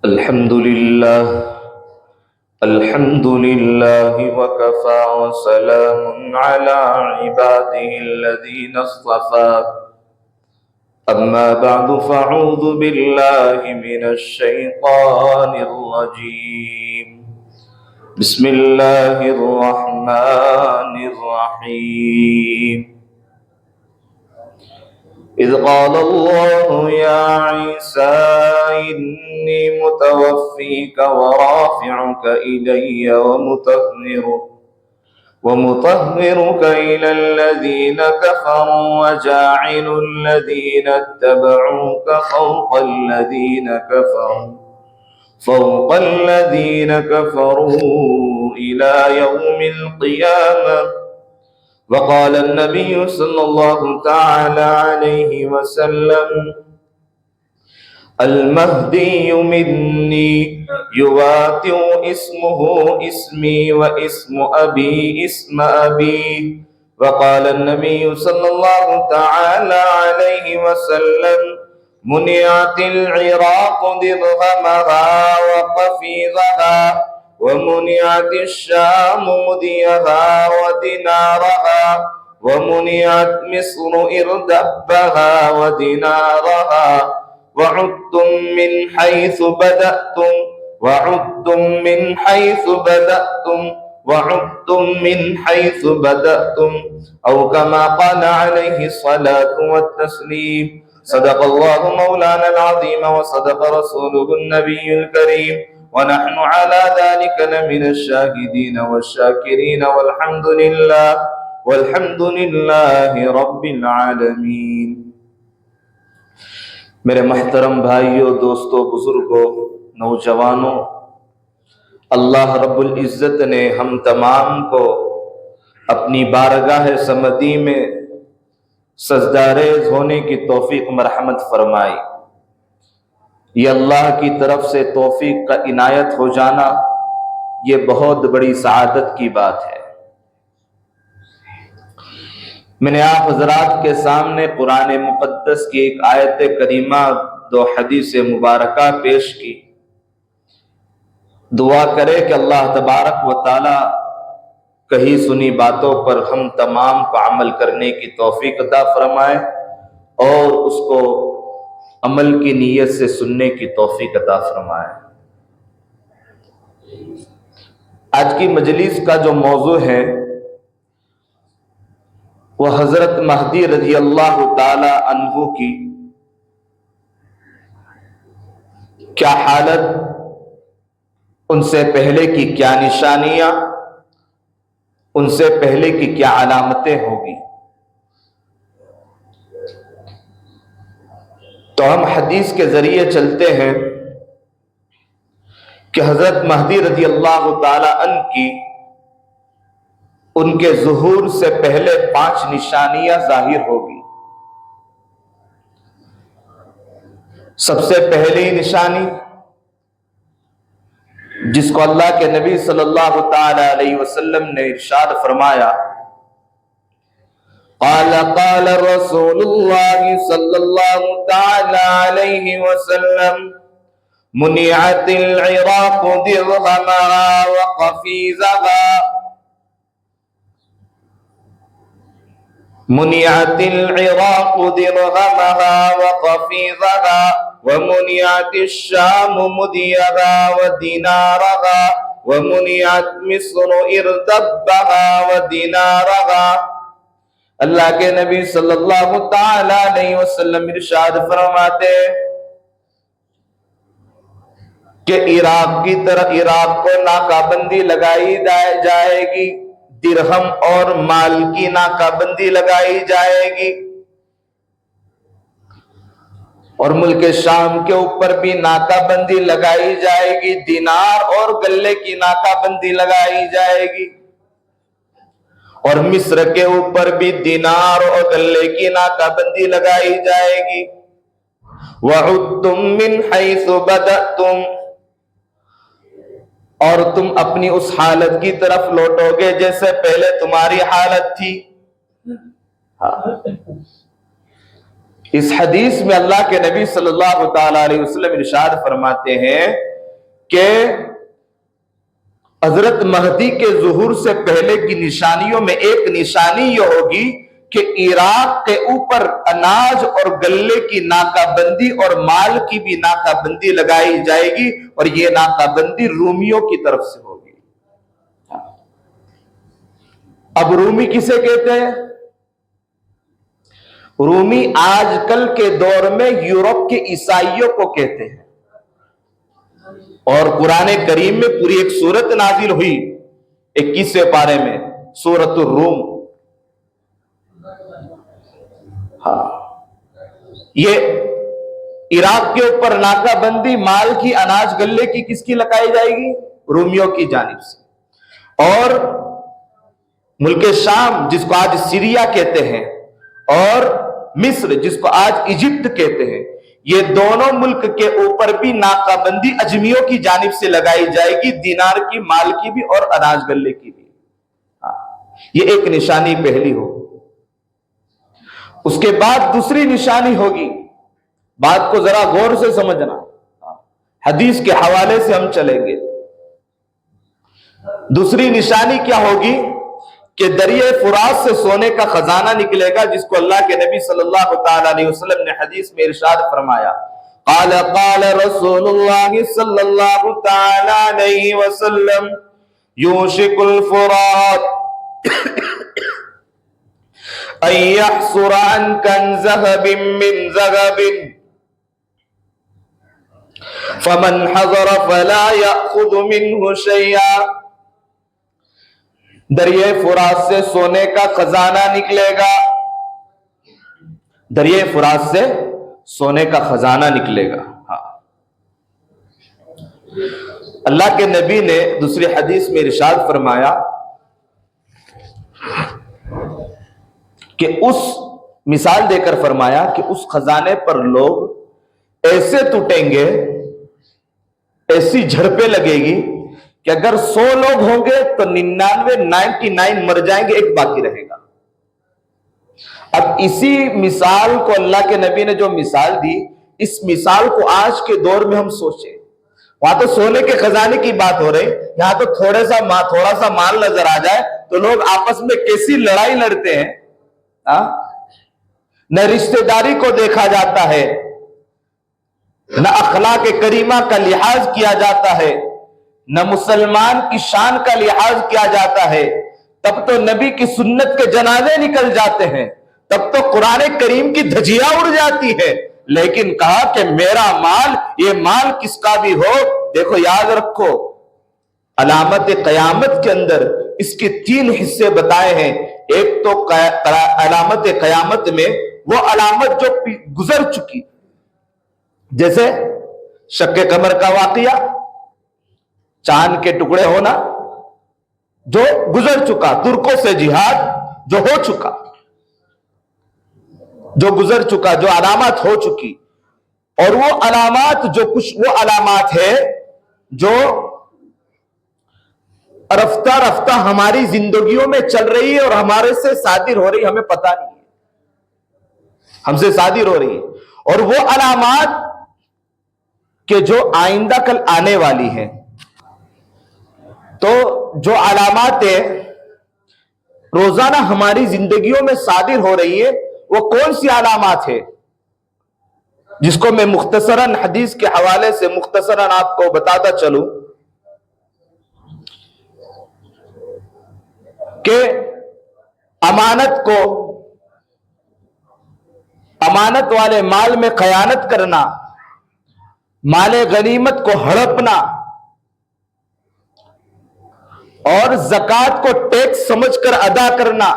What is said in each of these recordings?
الحمد لله وكفى وسلام على عباده الذين اصطفى أما بعد فأعوذ بالله من الشيطان الرجيم بسم الله الرحمن الرحيم إذ قال الله يا عيسى إني متوفيك ورافعك إلي ومطهرك إلى الذين كفروا وجاعل الذين اتبعوك فوق الذين كفروا إلى يوم القيامة. وقال النبي صلى الله تعالى عليه وسلم المهدي مني يواتئ اسمه اسمي واسم أبي اسم أبي. وقال النبي صلى الله تعالى عليه وسلم منعت العراق درهمها وقفيزها ومنعت الشام مديها ودينارها ومنعت مصر إردبها ودينارها وعدتم من حيث بدأتم أو كما قال عليه الصلاة والتسليم. صدق الله مولانا العظيم وصدق رسوله النبي الكريم ونحن على ذلك لمن الشاهدين والشاكرين والحمد لله رب العالمین. میرے محترم بھائیوں، دوستوں، بزرگوں، نوجوانوں، اللہ رب العزت نے ہم تمام کو اپنی بارگاہ صمدی میں سجدہ ریز ہونے کی توفیق مرحمت فرمائی. یہ اللہ کی طرف سے توفیق کا عنایت ہو جانا یہ بہت بڑی سعادت کی بات ہے. میں نے آپ حضرات کے سامنے قرآن مقدس کی ایک آیت کریمہ، دو حدیث مبارکہ پیش کی. دعا کرے کہ اللہ تبارک و تعالی کہی سنی باتوں پر ہم تمام کو عمل کرنے کی توفیق عطا فرمائے اور اس کو عمل کی نیت سے سننے کی توفیق عطا فرمائے. آج کی مجلس کا جو موضوع ہے وہ حضرت مہدی رضی اللہ تعالی عنہ کی کیا حالت، ان سے پہلے کی کیا نشانیاں، ان سے پہلے کی کیا علامتیں ہوگی. تو ہم حدیث کے ذریعے چلتے ہیں کہ حضرت مہدی رضی اللہ تعالی عنہ کی ان کے ظہور سے پہلے 5 نشانیاں ظاہر ہوگی. سب سے پہلی نشانی جس کو اللہ کے نبی صلی اللہ تعالی علیہ وسلم نے ارشاد فرمایا، قال رسول اللہ صلی اللہ تعالی علیہ وسلم منعت العراق درهمها وقفيزها منعت العراق درهمها وقفيزها ومنعت الشام مديها ودينارها ومنعت مصر إردبها ودينارها. اللہ کے نبی صلی اللہ تعالی علیہ وسلم ارشاد فرماتے کہ عراق کو ناکہ بندی لگائی جائے گی، درہم اور مال کی ناکہ بندی لگائی جائے گی، اور ملک شام کے اوپر بھی ناکہ بندی لگائی جائے گی، دینار اور گلے کی ناکہ بندی لگائی جائے گی، اور مصر کے اوپر بھی دینار اور گلے کی ناکہ بندی لگائی جائے گی. وَعُدْتُم مِّنْ حَيْثُ بَدَأْتُم، اور تم اپنی اس حالت کی طرف لوٹو گے جیسے پہلے تمہاری حالت تھی. اس حدیث میں اللہ کے نبی صلی اللہ تعالی علیہ وسلم ارشاد فرماتے ہیں کہ حضرت مہدی کے ظہور سے پہلے کی نشانیوں میں ایک نشانی یہ ہوگی کہ عراق کے اوپر اناج اور گلے کی ناکہ بندی اور مال کی بھی ناکہ بندی لگائی جائے گی، اور یہ ناکہ بندی رومیوں کی طرف سے ہوگی۔ اب رومی کسے کہتے ہیں؟ رومی آج کل کے دور میں یورپ کے عیسائیوں کو کہتے ہیں، اور قرآن کریم میں پوری ایک سورت نازل ہوئی 21ویں پارے میں، سورۃ الروم۔ ہاں، یہ عراق کے اوپر ناکہ بندی مال کی، اناج گلے کی کس کی لگائی جائے گی؟ رومیوں کی جانب سے۔ اور ملک شام جس کو آج سیریا کہتے ہیں، اور مصر جس کو آج ایجپٹ کہتے ہیں، یہ دونوں ملک کے اوپر بھی ناکہ بندی اجمیوں کی جانب سے لگائی جائے گی، دینار کی، مال کی بھی اور اناج گلے کی بھی۔ یہ ایک نشانی پہلی ہو۔ اس کے بعد دوسری نشانی ہوگی، بات کو ذرا غور سے سمجھنا، حدیث کے حوالے سے ہم چلیں گے۔ دوسری نشانی کیا ہوگی کہ دریائے فرات سے سونے کا خزانہ نکلے گا، جس کو اللہ کے نبی صلی اللہ تعالی علیہ وسلم نے حدیث میں ارشاد فرمایا، قال قال رسول اللہ صلی اللہ تعالی علیہ وسلم یوشک الفرات ان یحصر عن کنز ذهب من ذهب فمن حضر فلا یأخذ منه شیئا۔ دریائے فرات سے سونے کا خزانہ نکلے گا، دریائے فرات سے سونے کا خزانہ نکلے گا۔ ہاں، اللہ کے نبی نے دوسری حدیث میں ارشاد فرمایا کہ اس مثال دے کر فرمایا کہ اس خزانے پر لوگ ایسے ٹوٹیں گے، ایسی جھڑپیں لگے گی کہ اگر 100 لوگ ہوں گے تو 99 مر جائیں گے، ایک باقی رہے گا۔ اب اسی مثال کو اللہ کے نبی نے جو مثال دی، اس مثال کو آج کے دور میں ہم سوچیں، وہاں تو سونے کے خزانے کی بات ہو رہی، یہاں تو تھوڑا سا مال نظر آ جائے تو لوگ آپس میں کیسی لڑائی لڑتے ہیں۔ نہ رشتہ داری کو دیکھا جاتا ہے، نہ اخلاق کریمہ کا لحاظ کیا جاتا ہے، نہ مسلمان کی شان کا لحاظ کیا جاتا ہے۔ تب تو نبی کی سنت کے جنازے نکل جاتے ہیں، تب تو قرآن کریم کی دھجیاں اڑ جاتی ہے، لیکن کہا کہ میرا مال، یہ مال کس کا بھی ہو، دیکھو یاد رکھو علامت قیامت کے اندر اس کے 3 حصے بتائے ہیں۔ ایک تو علامت قیامت میں وہ علامت جو گزر چکی، جیسے شق قمر کا واقعہ، چاند کے ٹکڑے ہونا، جو گزر چکا، ترکوں سے جہاد جو ہو چکا، جو گزر چکا، جو علامات ہو چکی، اور وہ علامات جو کچھ وہ علامات ہے جو رفتہ رفتہ ہماری زندگیوں میں چل رہی ہے اور ہمارے سے صادر ہو رہی، ہمیں پتہ نہیں ہے، ہم سے صادر ہو رہی ہے، اور وہ علامات کہ جو آئندہ کل آنے والی ہیں۔ تو جو علامات روزانہ ہماری زندگیوں میں صادر ہو رہی ہے، وہ کون سی علامات ہے، جس کو میں مختصراً حدیث کے حوالے سے مختصراً آپ کو بتاتا چلوں کہ امانت والے مال میں خیانت کرنا، مال غنیمت کو ہڑپنا، اور زکوٰۃ کو ٹیکس سمجھ کر ادا کرنا،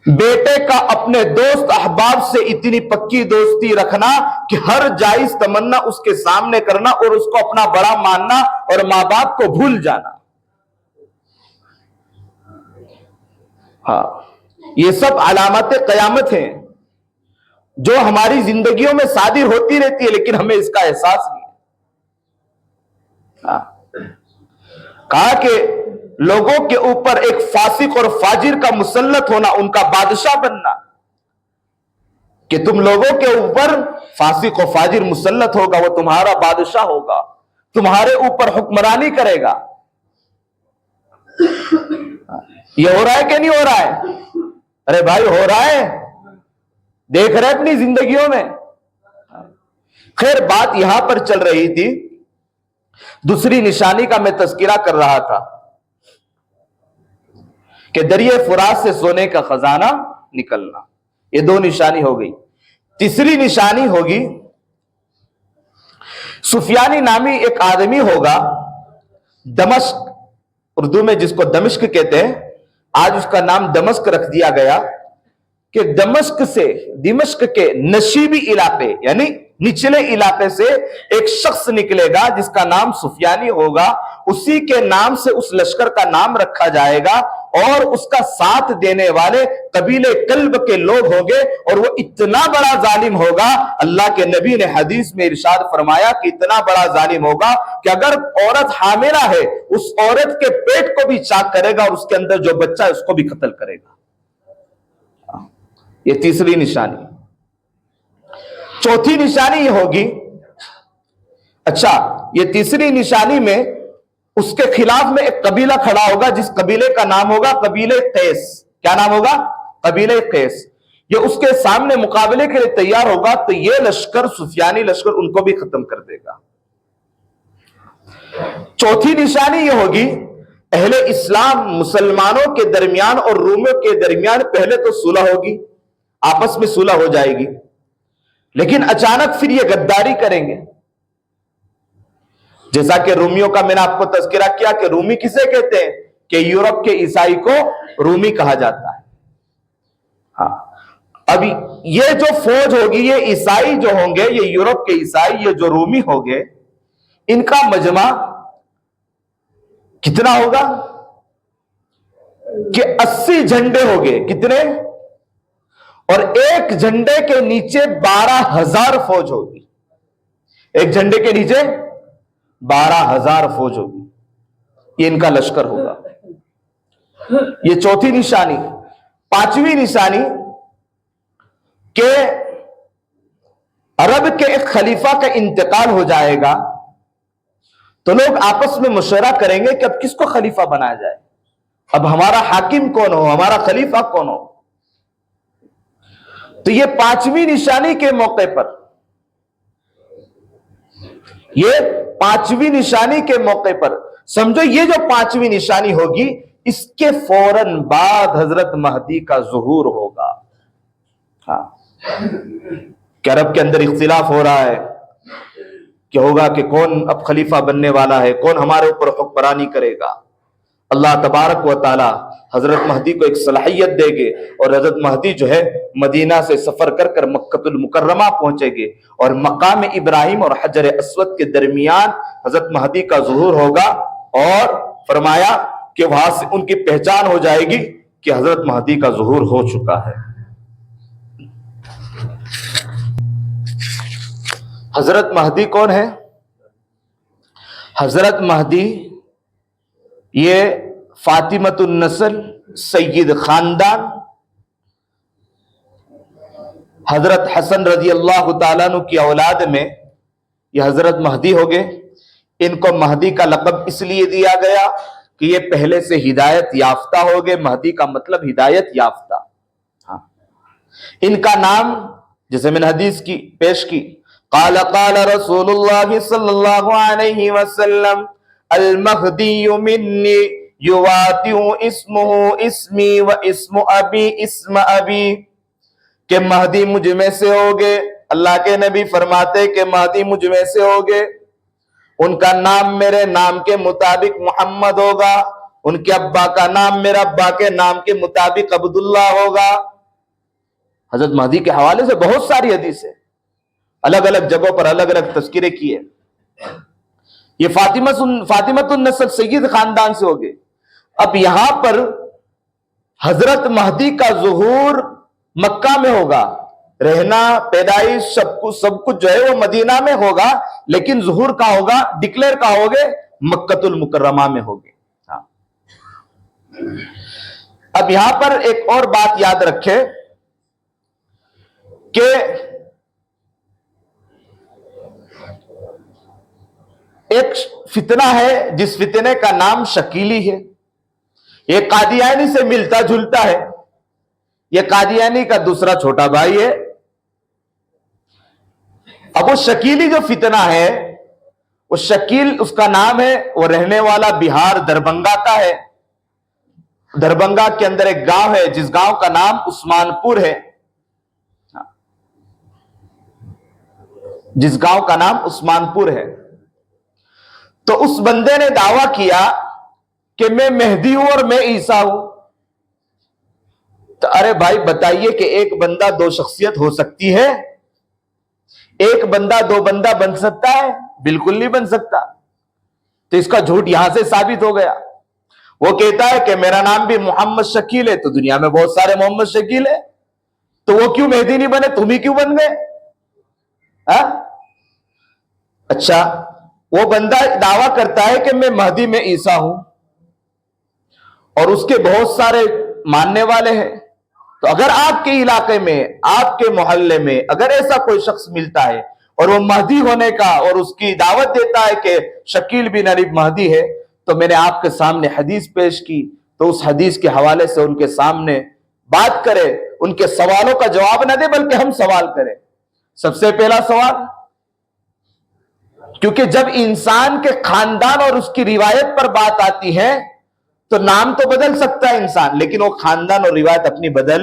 بیٹے کا اپنے دوست احباب سے اتنی پکی دوستی رکھنا کہ ہر جائز تمنا اس کے سامنے کرنا اور اس کو اپنا بڑا ماننا اور ماں باپ کو بھول جانا۔ ہاں، یہ سب علامات قیامت ہیں جو ہماری زندگیوں میں صادر ہوتی رہتی ہے، لیکن ہمیں اس کا احساس نہیں ہے۔ کہا کہ لوگوں کے اوپر ایک فاسق اور فاجر کا مسلط ہونا، ان کا بادشاہ بننا، کہ تم لوگوں کے اوپر فاسق و فاجر مسلط ہوگا، وہ تمہارا بادشاہ ہوگا، تمہارے اوپر حکمرانی کرے گا۔ یہ ہو رہا ہے کہ نہیں ہو رہا ہے؟ ارے بھائی ہو رہا ہے، دیکھ رہے اپنی زندگیوں میں۔ خیر بات یہاں پر چل رہی تھی، دوسری نشانی کا میں تذکرہ کر رہا تھا کہ دریائے فرات سے سونے کا خزانہ نکلنا، یہ دو نشانی ہو گئی۔ تیسری نشانی ہوگی، سفیانی نامی ایک آدمی ہوگا، دمشق، اردو میں جس کو دمشق کہتے ہیں، آج اس کا نام دمشق رکھ دیا گیا، کہ دمشق کے نشیبی علاقے یعنی نچلے علاقے سے ایک شخص نکلے گا جس کا نام سفیانی ہوگا، اسی کے نام سے اس لشکر کا نام رکھا جائے گا، اور اس کا ساتھ دینے والے قبیلے کلب کے لوگ ہوں گے، اور وہ اتنا بڑا ظالم ہوگا، اللہ کے نبی نے حدیث میں ارشاد فرمایا کہ اتنا بڑا ظالم ہوگا کہ اگر عورت حاملہ ہے اس عورت کے پیٹ کو بھی چاک کرے گا، اور اس کے اندر جو بچہ ہے اس کو بھی قتل کرے گا۔ یہ تیسری نشانی۔ چوتھی نشانی یہ ہوگی، اچھا یہ تیسری نشانی میں اس کے خلاف میں ایک قبیلہ کھڑا ہوگا جس قبیلے کا نام ہوگا قبیلہ قیس۔ کیا نام ہوگا؟ قبیلہ قیس۔ یہ اس کے سامنے مقابلے کے لیے تیار ہوگا، تو یہ لشکر سفیانی لشکر ان کو بھی ختم کر دے گا۔ چوتھی نشانی یہ ہوگی، اہل اسلام مسلمانوں کے درمیان اور رومیوں کے درمیان پہلے تو صلح ہوگی، آپس میں صلح ہو جائے گی، لیکن اچانک پھر یہ غداری کریں گے۔ جیسا کہ رومیوں کا میں نے آپ کو تذکرہ کیا کہ رومی کسے کہتے ہیں، کہ یورپ کے عیسائی کو رومی کہا جاتا ہے۔ ہاں ابھی یہ جو فوج ہوگی، یہ عیسائی جو ہوں گے، یہ یورپ کے عیسائی، یہ جو رومی ہوگے، ان کا مجمع کتنا ہوگا کہ 80 جھنڈے ہوگے۔ کتنے؟ اور ایک جھنڈے کے نیچے 12,000 فوج ہوگی۔ ایک جھنڈے کے نیچے 12,000 فوج ہوگی، یہ ان کا لشکر ہوگا۔ یہ چوتھی نشانی۔ پانچویں نشانی کہ عرب کے ایک خلیفہ کا انتقال ہو جائے گا، تو لوگ آپس میں مشورہ کریں گے کہ اب کس کو خلیفہ بنایا جائے، اب ہمارا حاکم کون ہو، ہمارا خلیفہ کون ہو۔ تو یہ پانچویں نشانی کے موقع پر، یہ پانچویں نشانی کے موقع پر سمجھو، یہ جو پانچویں نشانی ہوگی اس کے فوراً بعد حضرت مہدی کا ظہور ہوگا۔ ہاں کہ عرب کے اندر اختلاف ہو رہا ہے کہ ہوگا کہ کون اب خلیفہ بننے والا ہے، کون ہمارے اوپر حکمرانی کرے گا۔ اللہ تبارک و تعالی حضرت مہدی کو ایک صلاحیت دے گے، اور حضرت مہدی جو ہے مدینہ سے سفر کر کر مکۃ المکرمہ پہنچے گے، اور مقام ابراہیم اور حجر اسود کے درمیان حضرت مہدی کا ظہور ہوگا، اور فرمایا کہ وہاں سے ان کی پہچان ہو جائے گی کہ حضرت مہدی کا ظہور ہو چکا ہے۔ حضرت مہدی کون ہے؟ حضرت مہدی یہ فاطمۃ النسل، سید خاندان، حضرت حسن رضی اللہ تعالیٰ عنہ کی اولاد میں یہ حضرت مہدی ہو گئے۔ ان کو مہدی کا لقب اس لیے دیا گیا کہ یہ پہلے سے ہدایت یافتہ ہو گئے۔ مہدی کا مطلب ہدایت یافتہ۔ ہاں ان کا نام جیسے میں نے حدیث کی پیش کی، قال قال رسول اللہ صلی اللہ علیہ وسلم المہدی منی یواتئ اسمہ اسمی و اسم ابی اسم ابی، کہ مہدی مجھ میں سے ہوگے۔ اللہ کے نبی فرماتے کہ مہدی مجھ میں سے ہوگے، ان کا نام میرے نام کے مطابق محمد ہوگا، ان کے ابا کا نام میرے ابا کے نام کے مطابق عبداللہ ہوگا۔ حضرت مہدی کے حوالے سے بہت ساری حدیث ہے، الگ الگ جگہوں پر الگ الگ تذکرے کیے۔ یہ فاطمۃ النسل سید خاندان سے ہوگے۔ اب یہاں پر حضرت مہدی کا ظہور مکہ میں ہوگا، رہنا پیدائش سب کچھ جو ہے وہ مدینہ میں ہوگا، لیکن ظہور کا ہوگا، ڈکلیئر کا ہوگے مکۃ المکرمہ میں ہوگے۔ ہاں اب یہاں پر ایک اور بات یاد رکھے کہ ایک فتنہ ہے جس فتنے کا نام شکیلی ہے، یہ قادیانی سے ملتا جلتا ہے، یہ قادیانی کا دوسرا چھوٹا بھائی ہے۔ اب وہ شکیلی جو فتنہ ہے، وہ شکیل اس کا نام ہے، وہ رہنے والا بہار دربنگا کا ہے۔ دربنگا کے اندر ایک گاؤں ہے جس گاؤں کا نام عثمان پور ہے، جس گاؤں کا نام عثمان پور ہے۔ تو اس بندے نے دعویٰ کیا کہ میں مہدی ہوں اور میں عیسیٰ ہوں۔ تو ارے بھائی بتائیے کہ ایک بندہ دو شخصیت ہو سکتی ہے؟ ایک بندہ دو بندہ بن سکتا ہے؟ بالکل نہیں بن سکتا۔ تو اس کا جھوٹ یہاں سے ثابت ہو گیا۔ وہ کہتا ہے کہ میرا نام بھی محمد شکیل ہے، تو دنیا میں بہت سارے محمد شکیل ہے، تو وہ کیوں مہدی نہیں بنے، تم ہی کیوں بن گئے؟ اچھا، وہ بندہ دعویٰ کرتا ہے کہ میں مہدی میں عیسیٰ ہوں، اور اس کے بہت سارے ماننے والے ہیں۔ تو اگر آپ کے علاقے میں، آپ کے محلے میں اگر ایسا کوئی شخص ملتا ہے اور وہ مہدی ہونے کا اور اس کی دعوت دیتا ہے کہ شکیل بن علی مہدی ہے، تو میں نے آپ کے سامنے حدیث پیش کی، تو اس حدیث کے حوالے سے ان کے سامنے بات کرے، ان کے سوالوں کا جواب نہ دے بلکہ ہم سوال کریں۔ سب سے پہلا سوال، کیونکہ جب انسان کے خاندان اور اس کی روایت پر بات آتی ہے تو نام تو بدل سکتا ہے انسان، لیکن وہ خاندان اور روایت اپنی بدل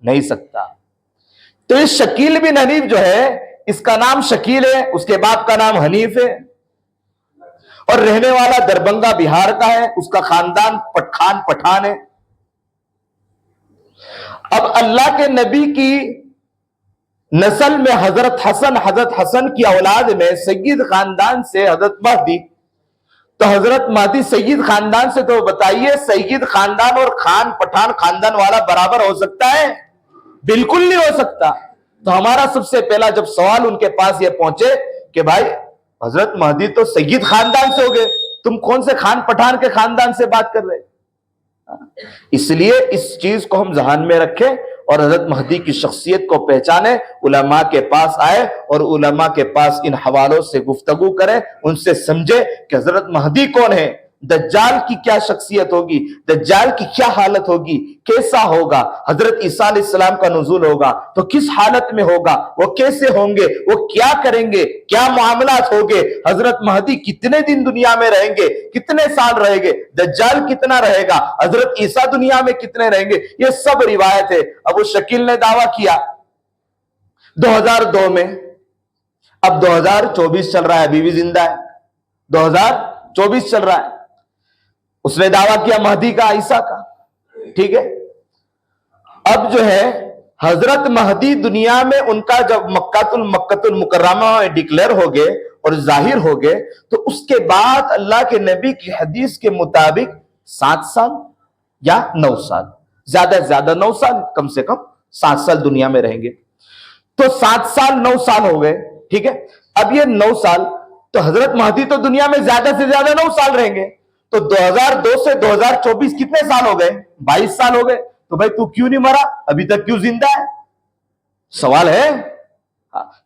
نہیں سکتا۔ تو اس شکیل بن حنیف جو ہے، اس کا نام شکیل ہے، اس کے باپ کا نام حنیف ہے، اور رہنے والا دربنگا بہار کا ہے، اس کا خاندان پٹھان ہے۔ اب اللہ کے نبی کی نسل میں حضرت حسن کی اولاد میں سید خاندان سے حضرت مہدی، تو حضرت مہدی سید خاندان سے، تو بتائیے سید خاندان اور خان پٹھان خاندان والا برابر ہو سکتا ہے؟ بالکل نہیں ہو سکتا۔ تو ہمارا سب سے پہلا جب سوال ان کے پاس یہ پہنچے کہ بھائی حضرت مہدی تو سید خاندان سے ہو گئے، تم کون سے خان پٹھان کے خاندان سے بات کر رہے؟ اس لیے اس چیز کو ہم ذہن میں رکھیں اور حضرت مہدی کی شخصیت کو پہچانے، علماء کے پاس آئے اور علماء کے پاس ان حوالوں سے گفتگو کریں، ان سے سمجھے کہ حضرت مہدی کون ہے، دجال کی کیا شخصیت ہوگی، دجال کی کیا حالت ہوگی، کیسا ہوگا، حضرت عیسیٰ علیہ السلام کا نزول ہوگا تو کس حالت میں ہوگا، وہ کیسے ہوں گے، وہ کیا کریں گے، کیا معاملات ہوگے، حضرت مہدی کتنے دن دنیا میں رہیں گے، کتنے سال رہیں گے، دجال کتنا رہے گا، حضرت عیسیٰ دنیا میں کتنے رہیں گے، یہ سب روایت ہے۔ ابو شکیل نے دعویٰ کیا 2002 میں، اب 2024 چل رہا ہے، ابھی بھی زندہ ہے، 2024 چل رہا ہے، اس نے دعویٰ کیا مہدی کا، عیسیٰ کا، ٹھیک ہے۔ اب جو ہے حضرت مہدی دنیا میں ان کا جب مکہ المکرمہ میں ڈکلیئر ہو گئے اور ظاہر ہو گئے، تو اس کے بعد اللہ کے نبی کی حدیث کے مطابق 7 سال یا 9 سال، زیادہ سے زیادہ 9 سال، کم سے کم 7 سال دنیا میں رہیں گے۔ تو 7 سال 9 سال ہو گئے، ٹھیک ہے۔ اب یہ 9 سال تو حضرت مہدی تو دنیا میں زیادہ سے زیادہ 9 سال رہیں گے، تو 2002 سے 2024 کتنے سال ہو گئے؟ 22 سال ہو گئے۔ تو بھائی تو کیوں نہیں مرا، ابھی تک کیوں زندہ ہے؟ سوال ہے۔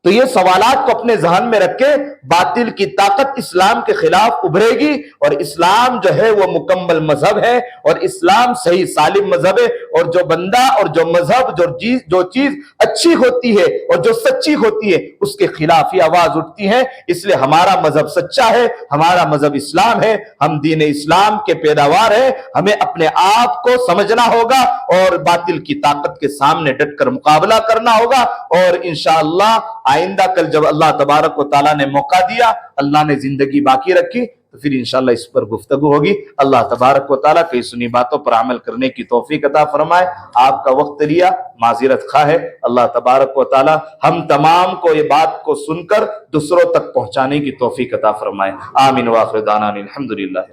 تو یہ سوالات کو اپنے ذہن میں رکھ کے باطل کی طاقت اسلام کے خلاف ابھرے گی، اور اسلام جو ہے وہ مکمل مذہب ہے، اور اسلام صحیح سالم مذہب ہے، اور جو بندہ اور جو مذہب جو چیز اچھی ہوتی ہے اور جو سچی ہوتی ہے اس کے خلاف ہی آواز اٹھتی ہے۔ اس لیے ہمارا مذہب سچا ہے، ہمارا مذہب اسلام ہے، ہم دین اسلام کے پیداوار ہیں، ہمیں اپنے آپ کو سمجھنا ہوگا اور باطل کی طاقت کے سامنے ڈٹ کر مقابلہ کرنا ہوگا، اور انشاءاللہ آئندہ کل جب اللہ تبارک و تعالیٰ نے موقع دیا، اللہ نے زندگی باقی رکھی، تو پھر انشاءاللہ اس پر گفتگو ہوگی۔ اللہ تبارک و تعالیٰ کئی سنی باتوں پر عمل کرنے کی توفیق عطا فرمائے۔ آپ کا وقت لیا، معذرت خواہ ہے۔ اللہ تبارک و تعالیٰ ہم تمام کو یہ بات کو سن کر دوسروں تک پہنچانے کی توفیق عطا فرمائے۔ آمین، وآخر دعوانا الحمدللہ۔